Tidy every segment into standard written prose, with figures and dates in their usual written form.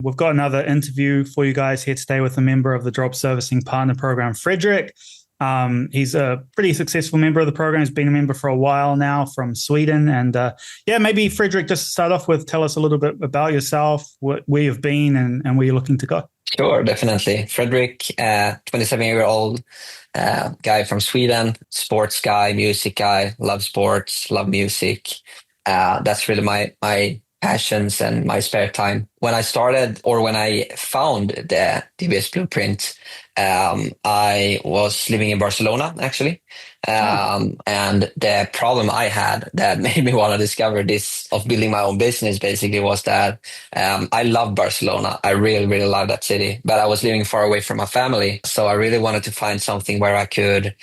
We've got another interview for you guys here today with a member of the Drop Servicing Partner Program, Fredrik. He's a pretty successful member of the program. He's been a member for a while now from Sweden. And maybe Fredrik, just start off with tell us a little bit about yourself, where you've been and where you're looking to go. Sure, definitely. Fredrik, 27-year-old guy from Sweden, sports guy, music guy, love sports, love music. That's really my passions and my spare time. When I started or when I found the DBS Blueprint, I was living in Barcelona actually. And the problem I had that made me want to discover this of building my own business basically was that I love Barcelona. I really, really love that city, but I was living far away from my family. So I really wanted to find something where I could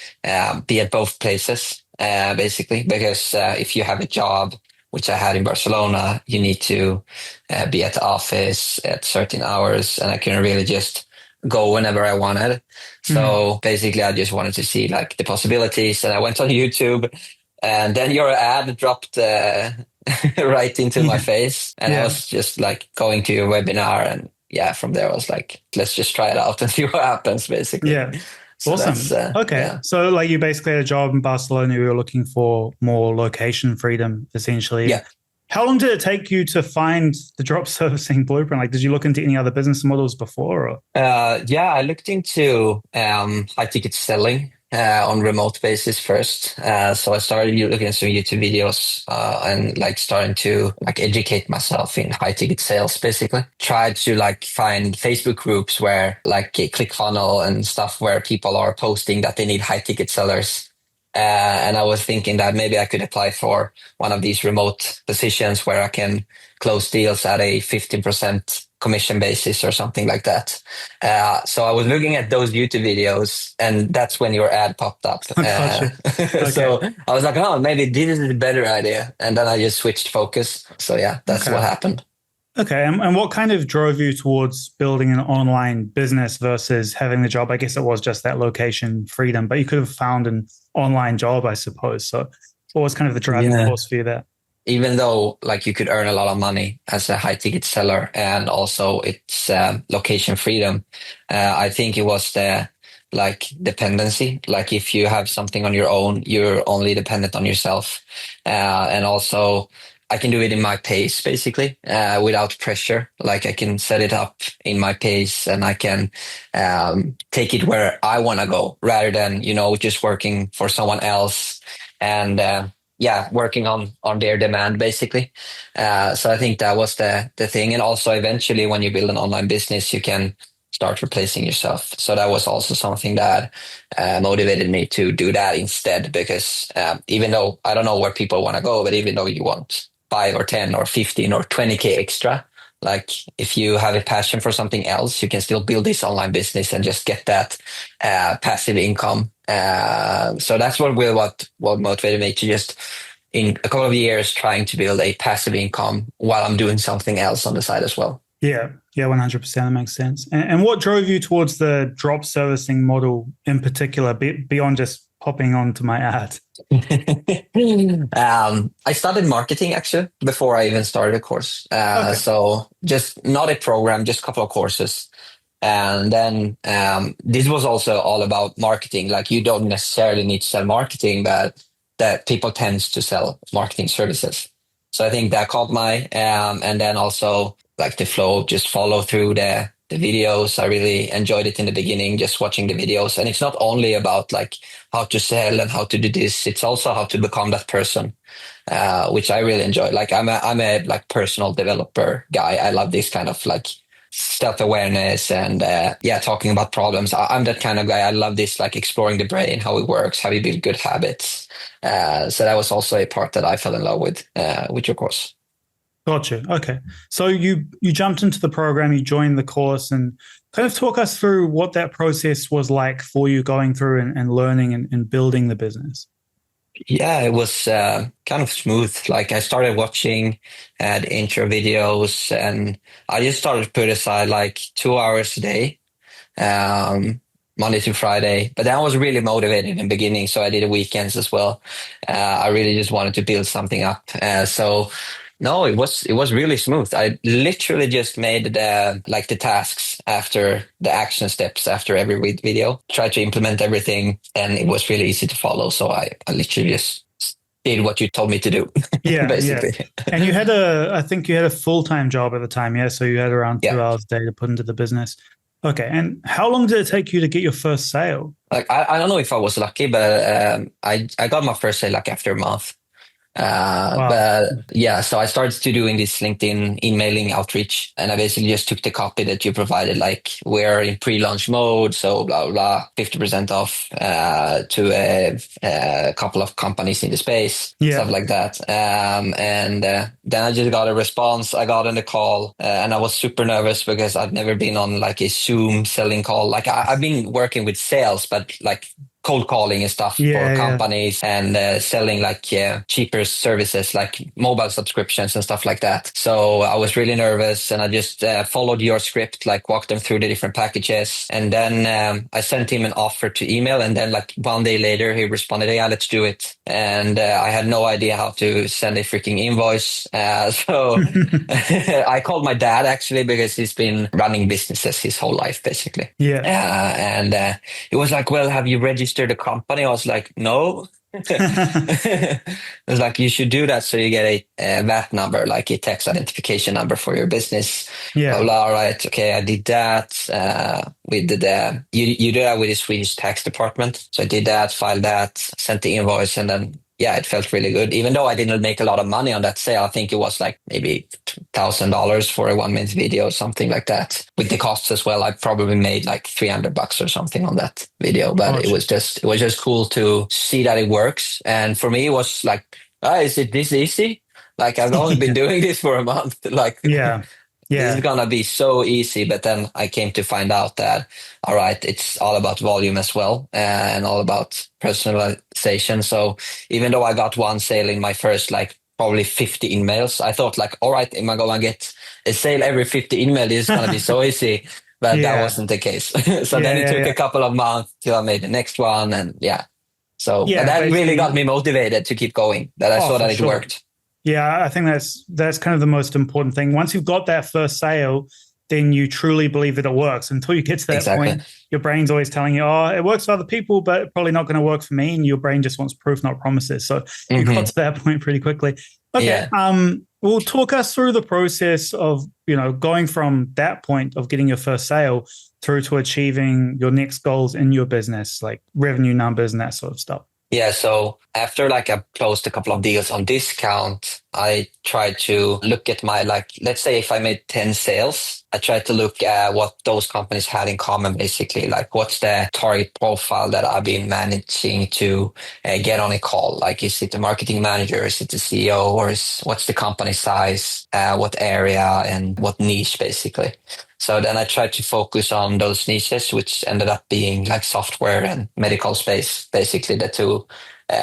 be at both places, basically, because if you have a job, which I had in Barcelona, you need to be at the office at certain hours, and I couldn't really just go whenever I wanted. So basically, I just wanted to see like the possibilities, and I went on YouTube, and then your ad dropped right into my face, and I was just like going to your webinar, and from there I was like, let's just try it out and see what happens, basically. Yeah. So awesome. Okay. Yeah. So like you basically had a job in Barcelona, you were looking for more location freedom, essentially. Yeah. How long did it take you to find the drop servicing blueprint? Like, did you look into any other business models before? Or? I looked into high ticket selling on remote basis first. So I started looking at some YouTube videos and like starting to like educate myself in high ticket sales, basically. Tried to like find Facebook groups where like ClickFunnels and stuff where people are posting that they need high ticket sellers. And I was thinking that maybe I could apply for one of these remote positions where I can close deals at a 15% commission basis or something like that. So I was looking at those YouTube videos, and that's when your ad popped up. Gotcha. Okay. So I was like, oh, maybe this is a better idea. And then I just switched focus. So yeah, that's what happened. Okay. And what kind of drove you towards building an online business versus having the job? I guess it was just that location freedom, but you could have found an online job, I suppose. So what was kind of the driving force for you there? Even though like you could earn a lot of money as a high ticket seller and also it's location freedom, I think it was the like dependency. Like if you have something on your own, you're only dependent on yourself. And also I can do it in my pace, basically, without pressure. Like I can set it up in my pace and I can take it where I want to go rather than, just working for someone else and working on their demand, basically. So I think that was the thing. And also eventually when you build an online business, you can start replacing yourself. So that was also something that motivated me to do that instead, because even though I don't know where people want to go, but even though you want 5 or 10 or 15 or 20K extra, like if you have a passion for something else, you can still build this online business and just get that passive income. So that's what motivated me to just in a couple of years trying to build a passive income while I'm doing something else on the side as well. Yeah, 100%. That makes sense. And what drove you towards the drop servicing model in particular, beyond just popping onto my ad? I started marketing actually before I even started a course. So just not a program, just a couple of courses. And then this was also all about marketing. Like you don't necessarily need to sell marketing, but that people tends to sell marketing services. So I think that caught my, and then also like the flow, just follow through the videos. I really enjoyed it in the beginning, just watching the videos. And it's not only about like how to sell and how to do this. It's also how to become that person, which I really enjoy. Like I'm a like personal developer guy. I love this kind of like self-awareness and talking about problems. I'm that kind of guy. I love this, like exploring the brain, how it works, how you build good habits. So that was also a part that I fell in love with your course. Gotcha. Okay. So you jumped into the program, you joined the course, and kind of talk us through what that process was like for you going through and learning and building the business. Yeah, it was kind of smooth. Like I started watching the intro videos and I just started to put aside like 2 hours a day, Monday to Friday. But then I was really motivated in the beginning. So I did the weekends as well. I really just wanted to build something up. So No, it was really smooth. I literally just made the tasks after the action steps after every video. Tried to implement everything, and it was really easy to follow. So I literally just did what you told me to do, Yeah, yeah. basically. And I think you had a full-time job at the time, yeah? So you had around Yeah. 2 hours a day to put into the business. Okay. And how long did it take you to get your first sale? Like I don't know if I was lucky, but I got my first sale like after a month. Wow. But yeah, so I started to doing this LinkedIn emailing outreach, and I basically just took the copy that you provided, like we're in pre-launch mode, so blah blah, blah 50% off to a couple of companies in the space, stuff Yeah. like that. And then I just got a response. I got on the call, and I was super nervous because I've never been on like a Zoom selling call. Like I've been working with sales, but like cold calling and stuff for Yeah, yeah. companies and selling like cheaper services like mobile subscriptions and stuff like that. So I was really nervous, and I just followed your script, like walked them through the different packages. And then I sent him an offer to email. And then like 1 day later, he responded, "Yeah, let's do it." And I had no idea how to send a freaking invoice. So I called my dad actually, because he's been running businesses his whole life, basically. Yeah. And it was like, "Well, have you registered a company?" I was like, "No." It was like, "You should do that so you get a VAT number, like a tax identification number for your business." Blah, Yeah. blah. All right, okay, I did that. We did you do that with the Swedish tax department. So I did that, filed that, sent the invoice, and then yeah, it felt really good. Even though I didn't make a lot of money on that sale, I think it was like maybe $1,000 for a 1 minute video, something like that. With the costs as well, I probably made like $300 or something on that video. But Gotcha. it was just cool to see that it works. And for me, it was like, is it this easy? Like I've only been doing this for a month. Like Yeah. this is Yeah. gonna be so easy. But then I came to find out that, all right, it's all about volume as well, and all about personalization. So even though I got one sale in my first like probably 50 emails, I thought like, all right, am I gonna get a sale every 50 email? This is gonna be so easy. But that Yeah. wasn't the case. So Yeah. then it Yeah. took Yeah. a couple of months till I made the next one, and yeah. So, but Yeah. that really got Basically. me motivated to keep going. That I Oh, saw for that it sure. worked. Yeah, I think that's kind of the most important thing. Once you've got that first sale, then you truly believe that it works. Until you get to that Exactly. point, your brain's always telling you, "Oh, it works for other people, but probably not going to work for me." And your brain just wants proof, not promises. So you got Hmm. to that point pretty quickly. Okay. Yeah. Well, talk us through the process of going from that point of getting your first sale through to achieving your next goals in your business, like revenue numbers and that sort of stuff. Yeah, so after like I closed a couple of deals on discount, I tried to look at my like, let's say if I made 10 sales, I tried to look at what those companies had in common, basically. Like what's the target profile that I've been managing to get on a call? Like, is it the marketing manager? Is it the CEO? Or what's the company size? What area and what niche, basically? So then I tried to focus on those niches, which ended up being like software and medical space, basically the two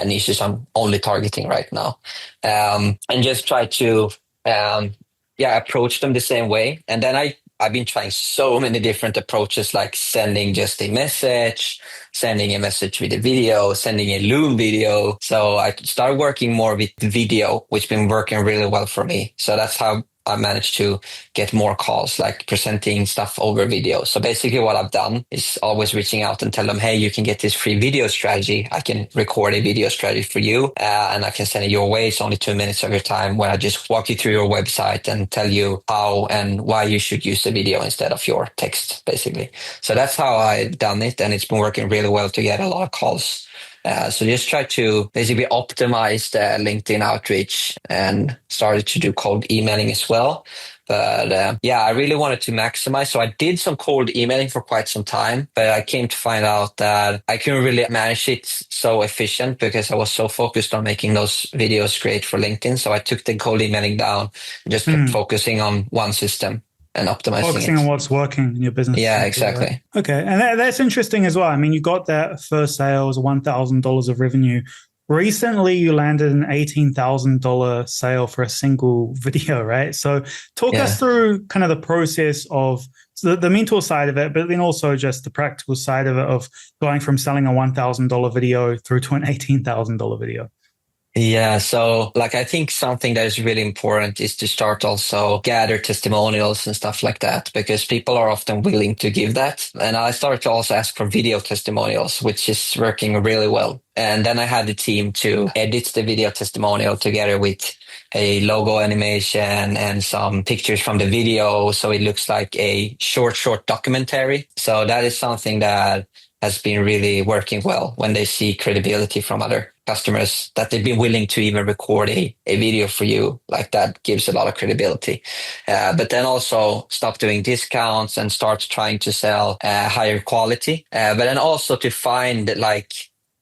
niches I'm only targeting right now. And just try to, approach them the same way. And then I've been trying so many different approaches, like sending just a message, sending a message with a video, sending a Loom video. So I started working more with video, which been working really well for me. So that's how I managed to get more calls, like presenting stuff over video. So basically what I've done is always reaching out and tell them, "Hey, you can get this free video strategy. I can record a video strategy for you and I can send it your way. It's only 2 minutes of your time where I just walk you through your website and tell you how and why you should use the video instead of your text," basically. So that's how I've done it. And it's been working really well to get a lot of calls. So just try to basically optimize the LinkedIn outreach and started to do cold emailing as well. But I really wanted to maximize. So I did some cold emailing for quite some time, but I came to find out that I couldn't really manage it so efficient because I was so focused on making those videos great for LinkedIn. So I took the cold emailing down and just kept focusing on one system and optimizing Focusing on it. what's working in your business. Yeah, Right? exactly. Okay. And that's interesting as well. I mean, you got that first sale was $1,000 of revenue. Recently, you landed an $18,000 sale for a single video, right? So talk us through kind of the process of the mental side of it, but then also just the practical side of it of going from selling a $1,000 video through to an $18,000 video. Yeah, so like I think something that is really important is to start also gather testimonials and stuff like that because people are often willing to give that. And I started to also ask for video testimonials, which is working really well. And then I had the team to edit the video testimonial together with a logo animation and some pictures from the video. So it looks like a short documentary. So that is something that has been really working well when they see credibility from other customers that they've been willing to even record a video for you. Like that gives a lot of credibility. But then also stop doing discounts and start trying to sell higher quality. But then also to find like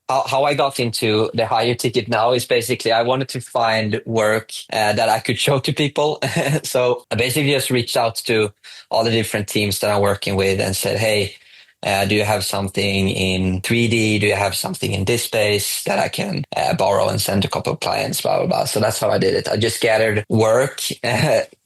how I got into the higher ticket now is basically I wanted to find work that I could show to people. So I basically just reached out to all the different teams that I'm working with and said, hey, do you have something in 3D? Do you have something in this space that I can borrow and send to a couple of clients, blah, blah, blah. So that's how I did it. I just gathered work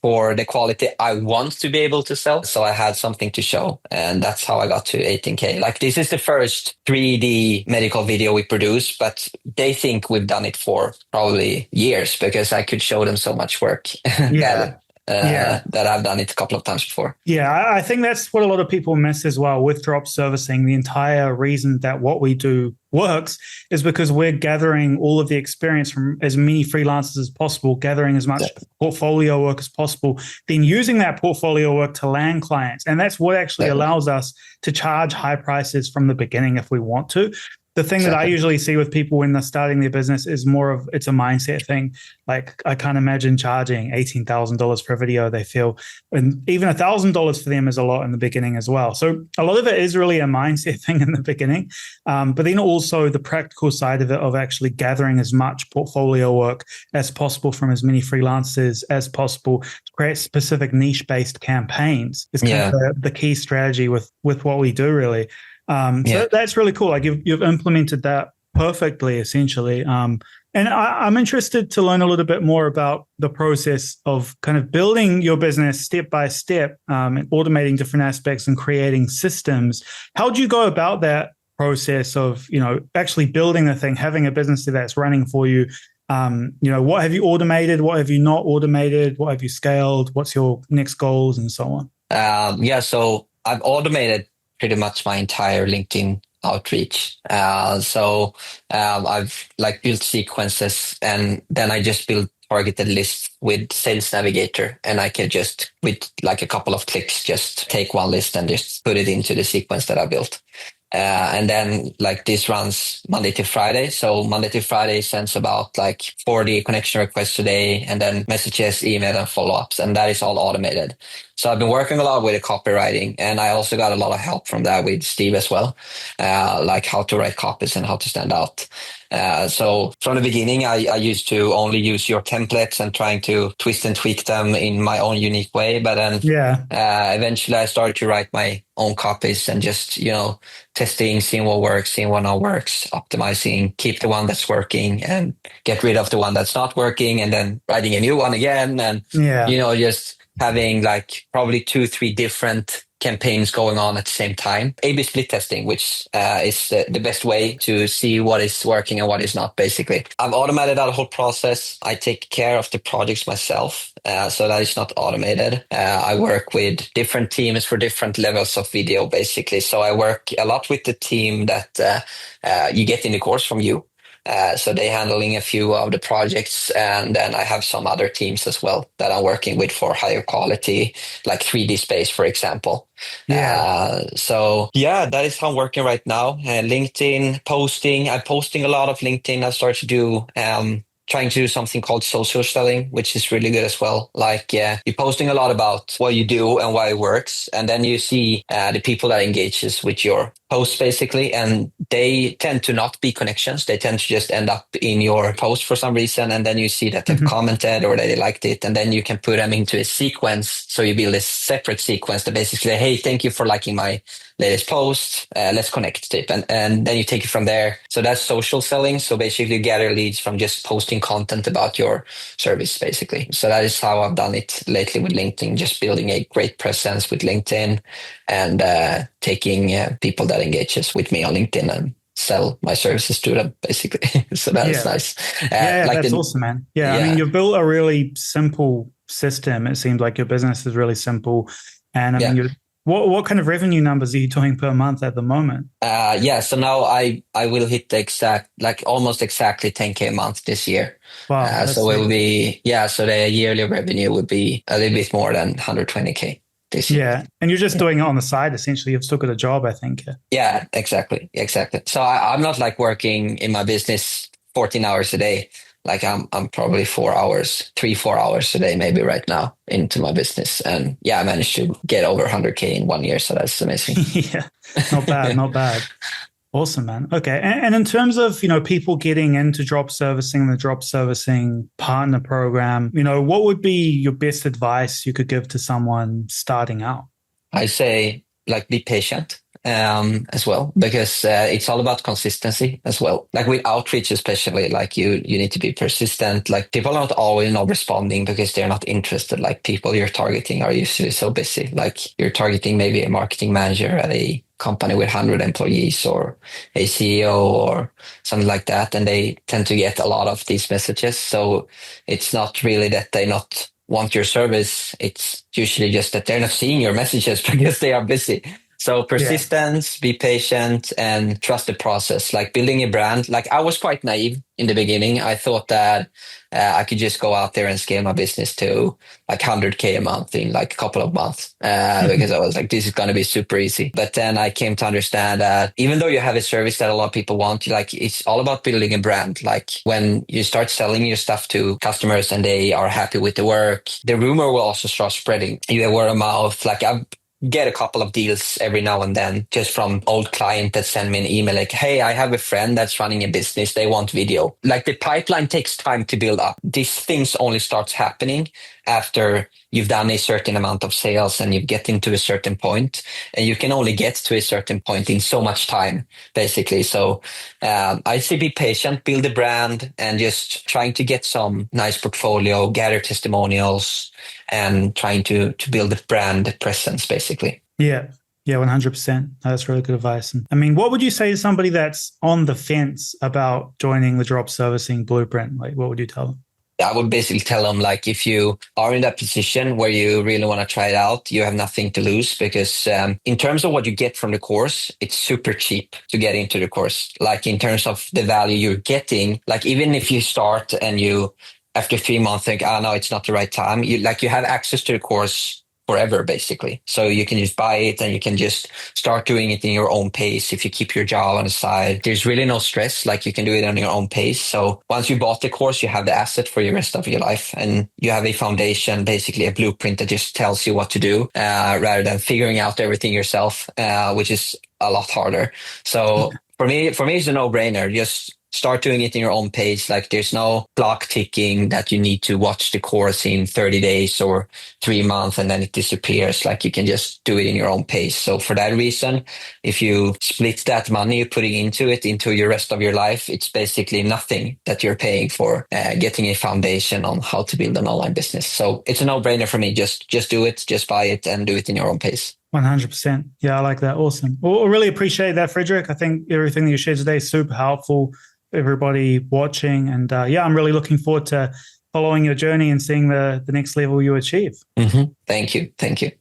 for the quality I want to be able to sell. So I had something to show. And that's how I got to 18K. Like this is the first 3D medical video we produce, but they think we've done it for probably years because I could show them so much work Yeah. Yeah. that I've done it a couple of times before. Yeah, I think that's what a lot of people miss as well with drop servicing. The entire reason that what we do works is because we're gathering all of the experience from as many freelancers as possible, gathering as much portfolio work as possible, then using that portfolio work to land clients. And that's what actually allows us to charge high prices from the beginning if we want to. The thing that I usually see with people when they're starting their business is more of it's a mindset thing. Like I can't imagine charging $18,000 per video. They feel, and even $1,000 for them is a lot in the beginning as well. So a lot of it is really a mindset thing in the beginning, but then also the practical side of it of actually gathering as much portfolio work as possible from as many freelancers as possible to create specific niche-based campaigns is kind of the key strategy with what we do really. So that's really cool. Like you've implemented that perfectly, essentially. And I'm interested to learn a little bit more about the process of kind of building your business step by step, and automating different aspects and creating systems. How do you go about that process of, actually building the thing, having a business that's running for you? What have you automated? What have you not automated? What have you scaled? What's your next goals and so on? So I've automated pretty much my entire LinkedIn outreach. I've like built sequences and then I just build targeted lists with Sales Navigator and I can just with like a couple of clicks just take one list and just put it into the sequence that I built. And then like this runs Monday to Friday. So Monday to Friday sends about like 40 connection requests a day and then messages, email and follow-ups. And that is all automated. So I've been working a lot with the copywriting and I also got a lot of help from that with Steve as well. Like how to write copies and how to stand out. So from the beginning, I used to only use your templates and trying to twist and tweak them in my own unique way. But then eventually I started to write my own copies and just, testing, seeing what works, seeing what not works, optimizing, keep the one that's working and get rid of the one that's not working and then writing a new one again. And, just having like probably 2-3 different campaigns going on at the same time. A/B split testing, which is the best way to see what is working and what is not, basically. I've automated that whole process. I take care of the projects myself, so that is not automated. I work with different teams for different levels of video, basically. So I work a lot with the team that you get in the course from you. So they're handling a few of the projects. And then I have some other teams as well that I'm working with for higher quality, like 3D space, for example. That is how I'm working right now. LinkedIn posting. I'm posting a lot of LinkedIn. I started to do trying to do something called social selling, which is really good as well. Like you're posting a lot about what you do and why it works. And then you see the people that engages with your posts, basically. And they tend to not be connections. They tend to just end up in your post for some reason. And then you see that they've commented or that they liked it. And then you can put them into a sequence. So you build a separate sequence that basically say, hey, thank you for liking my latest post. Let's connect it. And then you take it from there. So that's social selling. So basically you gather leads from just posting content about your service, basically. So that is how I've done it lately with LinkedIn, just building a great presence with LinkedIn and taking people that engages with me on LinkedIn and sell my services to them, basically. So that is Yeah. nice. Yeah, Like that's the awesome, man. Yeah, I mean, yeah. you've built a really simple system. It seems like your business is really simple, and I mean, Yeah. what kind of revenue numbers are you doing per month at the moment? Yeah, so now I will hit the exact, like almost exactly 10K a month this year. Wow, that's So it will sick. be, yeah, so the yearly revenue would be a little bit more than 120K this year. Yeah, and you're just Yeah, doing it on the side. Essentially, you've still got a job, I think. Yeah. yeah, exactly, exactly. So I'm not like working in my business 14 hours a day. Like I'm probably 4 hours, 3, 4 hours a day, maybe right now into my business. And yeah, I managed to get over 100K in 1 year. So that's amazing. Yeah, not bad, not bad. Awesome, man. Okay. And in terms of, people getting into drop servicing, the drop servicing partner program, what would be your best advice you could give to someone starting out? I say like be patient as well because it's all about consistency as well. Like with outreach, especially, like you need to be persistent. Like people are not always not responding because they're not interested. Like people you're targeting are usually so busy. Like you're targeting maybe a marketing manager at a company with 100 employees or a CEO or something like that, and they tend to get a lot of these messages. So it's not really that they not want your service. It's usually just that they're not seeing your messages because they are busy. So Yeah. persistence, be patient and trust the process. Like building a brand. Like I was quite naive in the beginning. I thought that I could just go out there and scale my business to like 100K a month in like a couple of months because I was like, this is going to be super easy. But then I came to understand that even though you have a service that a lot of people want, like it's all about building a brand. Like when you start selling your stuff to customers and they are happy with the work, the rumor will also start spreading. You have word of mouth. Like I've get a couple of deals every now and then just from old client that send me an email like, hey, I have a friend that's running a business. They want video. Like the pipeline takes time to build up. These things only starts happening after you've done a certain amount of sales and you get into a certain point, and you can only get to a certain point in so much time, basically. So I say be patient, build a brand, and just trying to get some nice portfolio, gather testimonials, and trying to build a brand presence, basically. Yeah. Yeah, 100%. That's really good advice. And I mean, what would you say to somebody that's on the fence about joining the drop servicing blueprint? Like, what would you tell them? I would basically tell them, like, if you are in that position where you really want to try it out, you have nothing to lose because in terms of what you get from the course, it's super cheap to get into the course. Like in terms of the value you're getting, like even if you start and you after 3 months think, oh no, it's not the right time, you have access to the course forever, basically. So you can just buy it and you can just start doing it in your own pace. If you keep your job on the side, there's really no stress. Like you can do it on your own pace. So once you bought the course, you have the asset for the rest of your life, and you have a foundation, basically a blueprint that just tells you what to do, rather than figuring out everything yourself, which is a lot harder. So for me, it's a no-brainer. Just start doing it in your own pace. Like there's no clock ticking that you need to watch the course in 30 days or 3 months and then it disappears. Like you can just do it in your own pace. So for that reason, if you split that money you're putting into it into your rest of your life, it's basically nothing that you're paying for getting a foundation on how to build an online business. So it's a no-brainer for me. Just do it, just buy it and do it in your own pace. 100%. Yeah, I like that. Awesome. Well, I really appreciate that, Fredrik. I think everything that you shared today is super helpful for everybody watching. And yeah, I'm really looking forward to following your journey and seeing the next level you achieve. Mm-hmm. Thank you. Thank you.